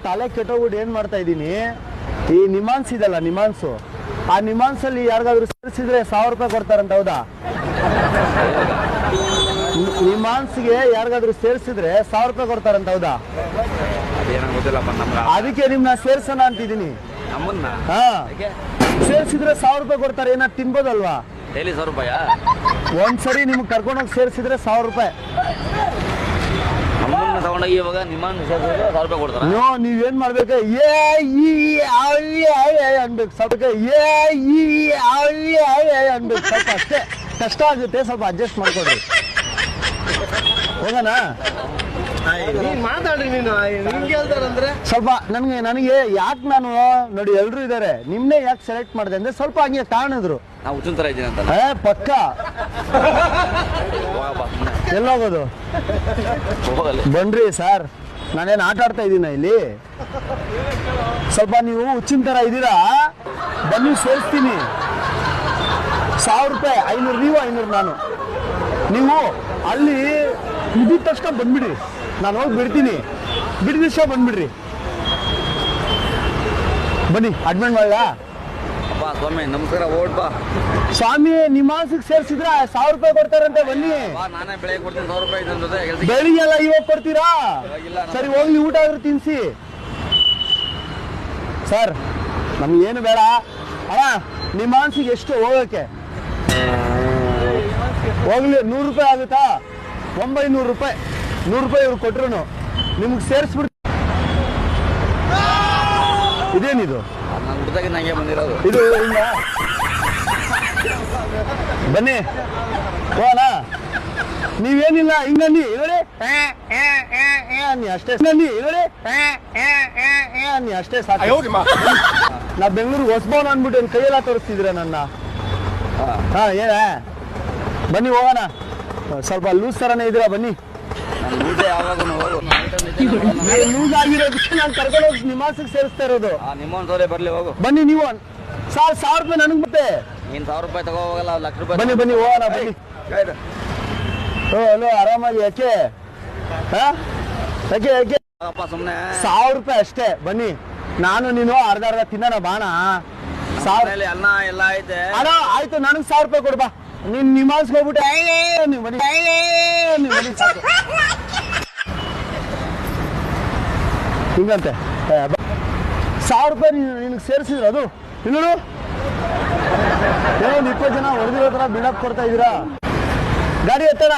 ತಲೆ ಕೆಟ್ಟೋಗ್ಬಿಟ್ಟು ಏನ್ ಮಾಡ್ತಾ ಇದ್ದೀನಿ, ಈ ನಿಮಾನ್ಸ್ ಇದಲ್ಲ ನಿಮಾನ್ಸು, ಆ ನಿಮಾನ್ಸ್ ಅಲ್ಲಿ ಯಾರಿಗಾದ್ರು ಸೇರಿಸಿದ್ರೆ 1000 ರೂಪಾಯಿ ಕೊಡ್ತಾರಂತ. ಹೌದಾ? ನಿಮಾನ್ಸ್ಗೆ ಯಾರಿಗಾದ್ರು ಸೇರಿಸಿದ್ರೆ 1000 ರೂಪಾಯಿ ಕೊಡ್ತಾರಂತ. ಹೌದಾ? ಅದಕ್ಕೆ ನಿಮ್ನ ಸೇರ್ಸೋಣ ಅಂತಿದ್ದೀನಿ. ಹಾ, ಸೇರ್ಸಿದ್ರೆ 1000 ರೂಪಾಯಿ ಕೊಡ್ತಾರೆ. ಏನಾದ್ರು ತಿನ್ಬೋದಲ್ವಾ? ಡೈಲಿ 1000 ರೂಪಾಯಿ ಒಂದ್ಸರಿ ನಿಮ್ಗೆ ಕರ್ಕೊಂಡೋಗಿ ಸೇರಿಸಿದ್ರೆ 1000 ರೂಪಾಯಿ. ನಮ್ಮನ್ನ ತಗೊಂಡೋಗಿ ಇವಾಗ ನಿಮ್ಮನ್ನ ಸೇರಿಸಿದ್ರೆ 1000 ರೂಪಾಯಿ ಕೊಡ್ತಾರೆ. ನೋ, ನೀವೇನ್ ಮಾಡ್ಬೇಕು, ಅನ್ಬೇಕು ಸ್ವಲ್ಪ, ಅನ್ಬೇಕು ಸ್ವಲ್ಪ ಅಷ್ಟೇ. ಕಷ್ಟ ಆಗುತ್ತೆ, ಸ್ವಲ್ಪ ಅಡ್ಜಸ್ಟ್ ಮಾಡ್ಕೊಡ್ರಿ. ಹೋಗೋಣ? ಮಾತಾಡ್ರಿ. ನೀನು ನಿಮ್ಗೆ ಹೇಳ್ತಾರಂದ್ರೆ ಸ್ವಲ್ಪ ನನಗೆ ಯಾಕೆ ನಾನು ನೋಡಿ ಎಲ್ರು ಇದಾರೆ, ನಿಮ್ನೆ ಯಾಕೆ ಸೆಲೆಕ್ಟ್ ಮಾಡಿದೆ ಅಂದ್ರೆ ಸ್ವಲ್ಪ ಹಂಗೆ ಕಾಣಿದ್ರು. ನಾವು ಹುಚ್ಚನ್ ತರ ಇದ್ದೀನಿ ಅಂತ ಪಕ್ಕ. ಎಲ್ಲೋಗೋದು? ಬನ್ರಿ ಸರ್, ನಾನೇನು ಆಟ ಆಡ್ತಾ ಇದ್ದೀನ ಇಲ್ಲಿ? ಸ್ವಲ್ಪ ನೀವು ಹುಚ್ಚಿನ ತರ ಇದ್ದೀರಾ, ಬನ್ನಿ ಸೇರಿಸ್ತೀನಿ. 1000 ರೂಪಾಯಿ, 500 ನೀವು, 500 ನಾನು. ನೀವು ಅಲ್ಲಿ ಇದ್ದ ತಕ್ಷಣ ಬಂದ್ಬಿಡ್ರಿ, ನಾನು ಹೋಗಿ ಬಿಡ್ತೀನಿ. ಬಿಡಿದ ತಕ್ಷಣ ಬಂದ್ಬಿಡ್ರಿ. ಬನ್ನಿ, ಅಡ್ಮಿಟ್ ಮಾಡಲ್ಲ? ಸ್ವಾಮಿ ನಮಸ್ಕಾರ. ಓಟ್ ಬಾ ಸ್ವಾಮಿ. ನಿಮಾನ್ಸಿಗೆ ಸೇರಿಸಿದ್ರೆ 1000 ರೂಪಾಯಿ ಕೊಡ್ತಾರಂತೆ. ಬನ್ನಿ, ನಾನೇ ಬೆಳಗ್ಗೆ ಕೊಡ್ತೀನಿ 1000 ರೂಪಾಯಿ. ನನ್ನ ಜೊತೆ ಬೆಳಿಗ್ಗೆಲ್ಲ ಇವಾಗ ಕೊಡ್ತೀರಾ? ಸರಿ, ಹೋಗ್ಲಿ, ಊಟ ಆದ್ರೂ ತಿನ್ಸಿ. ಸರ್, ನಮ್ಗೇನು ಬೇಡ. ಅಣ್ಣ, ನಿಮಾನ್ಸಿಗೆ ಎಷ್ಟು ಹೋಗಕ್ಕೆ? ಹೋಗ್ಲಿ, 100 ರೂಪಾಯಿ ಆಗುತ್ತಾ? 900 ರೂಪಾಯಿ. 100 ರೂಪಾಯಿ ಇವ್ರು ಕೊಟ್ರು ನಿಮ್ಗೆ ಸೇರಿಸ್ಬಿಡ್ತೀನಿ. ಇದೇನಿದು? ನಾನು ಹುಡ್ದಾಗಿ ನಂಗೆ ಬಂದಿರೋದು ಇದು ಹಿಂಗ. ಬನ್ನಿ ಹೋಗೋಣ. ನೀವೇನಿಲ್ಲ ಹಿಂಗನ್ನಿ ನೋಡಿ, ಅನ್ನಿ ಅಷ್ಟೇ. ಅನ್ನಿ ನೋಡಿ, ಅನ್ನಿ ಅಷ್ಟೇ ಸಾಕು. ನಾ ಬೆಂಗಳೂರಿಗೆ ಹೊಸಬವನು ಅಂದ್ಬಿಟ್ಟು ಒಂದು ಕೈಯೆಲ್ಲ ತೋರಿಸ್ತಿದ್ದೀರ ನನ್ನ. ಹಾ, ಏನ? ಬನ್ನಿ ಹೋಗೋಣ. ಸ್ವಲ್ಪ ಲೂಸ್ ತರನೇ ಇದ್ದೀರಾ, ಬನ್ನಿ. ಲೂಸ್ ಆಗಿರೋದಕ್ಕೆ ನಾನು ಕರ್ಕೊಂಡು ಹೋಗಿ ನಿಮಾನ್ಸಿಗೆ ಸೇರಿಸ್ತಾ ಇರೋದು. ನಿಮ್ಮೊಂದ್ಸರಿ ಬರ್ಲಿ, ಹೋಗು. ಬನ್ನಿ ನೀವು. ಸರ್, 1000 ರೂಪಾಯಿ ನನಗೆ ಮತ್ತೆ. ನೀನ್ 1000 ರೂಪಾಯಿ ತಗೋ ಹೋಗಲ್ಲ, 1,00,000 ರೂಪಾಯಿ. ಬನ್ನಿ ಬನ್ನಿ ಹೋಗೋಣ, ಬನ್ನಿ. ಹಲೋ, ಆರಾಮಾಗಿ? ಯಾಕೆ ಯಾಕೆ ಯಾಕೆ? ಸುಮ್ಮನೆ 1000 ರೂಪಾಯಿ ಅಷ್ಟೇ. ಬನ್ನಿ, ನಾನು ನೀನು ಅರ್ಧ ತಿನ್ನೋಣ ಬಾಣ. 1000 ಅನ್ನ ಎಲ್ಲ ಐತೆ. ಅಣ್ಣ ಆಯ್ತು, ನನಗೆ 1000 ರೂಪಾಯಿ ಕೊಡ್ಬಾ. ನೀನ್ ನಿಮಾನ್ಸ್ಗೆ ಹೋಗ್ಬಿಟ್ಟೆ. ನೀವು ಬನ್ನಿ, ನೀವು ಬನ್ನಿ, ಸಾಕು. ಹಿಂಗಂತೆ 1000 ರೂಪಾಯಿ ನಿನಗೆ ಸೇರಿಸಿದ್ರು. ಅದು ಇನ್ನೂರು ಏನೋ 20 ಜನ ಹೊಡೆದಿರೋ ಥರ ಬಿಲ್ಡಪ್ ಕೊಡ್ತಾ ಇದ್ದೀರಾ. ಗಾಡಿ ಎತ್ತಣ.